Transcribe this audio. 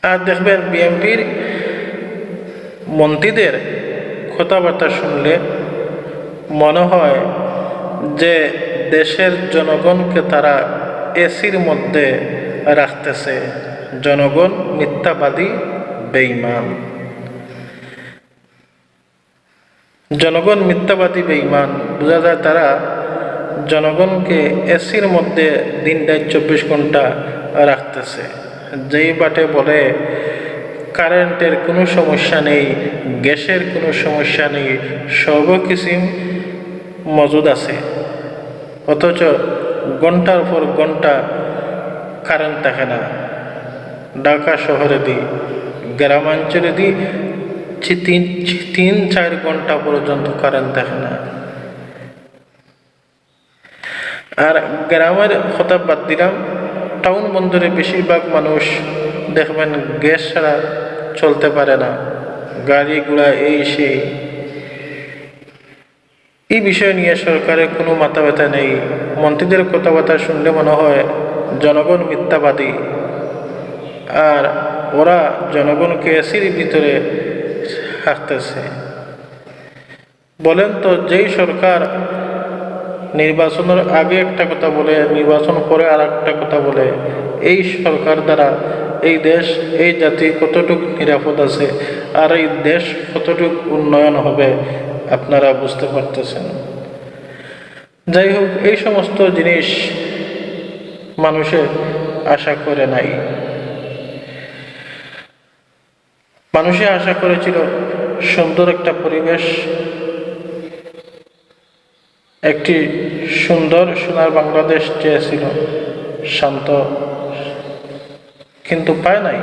আর দেখবেন বিএনপির মন্ত্রীদের কথাবার্তা শুনলে মনে হয় যে দেশের জনগণকে তারা এসির মধ্যে রাখতেছে। জনগণ মিথ্যাবাদী, বেঈমান। জনগণ মিথ্যাবাদী, বেঈমান বোঝা যায় তারা জনগণকে এসির মধ্যে দিনটায় 24 ঘন্টা রাখতেছে। যেই বাটে বলে কারেন্টের কোনো সমস্যা নেই, গ্যাসের কোনো সমস্যা নেই, সর্বকিছু মজুদ আছে, অথচ ঘন্টার পর ঘন্টা কারেন্ট থাকে না। ঢাকা শহরে দিই, গ্রামাঞ্চলে দিই 3-4 ঘন্টা পর্যন্ত কারেন্ট থাকে না। আর গ্রামের কথা বাদ দিলাম, টাউন বন্দরে বেশিরভাগ মানুষ দেখবেন গ্যাস ছাড়া চলতে পারে না, গাড়ি ঘোড়া এই সেই। এই বিষয় নিয়ে সরকারের কোনো মাথা ব্যথা নেই। মন্ত্রীদের কথাবার্তা শুনলে মনে হয় জনগণ মিথ্যাবাদী, আর ওরা জনগণকে এসির ভিতরে রাখতেছে। বলেন তো, যেই সরকার নির্বাচনের আগে একটা কথা বলে, নির্বাচন পরে আর একটা কথা বলে, এই সরকার দ্বারা এই দেশ, এই জাতি কতটুকু নিরাপদ আছে আর এই দেশ কতটুকু উন্নয়ন হবে আপনারা বুঝতে পারতেছেন। যাই হোক, এই সমস্ত জিনিস মানুষে আশা করে নাই। মানুষে আশা করেছিল সুন্দর একটা পরিবেশ, একটি সুন্দর সোনার বাংলাদেশ চেয়েছিল, শান্ত, কিন্তু পায় নাই।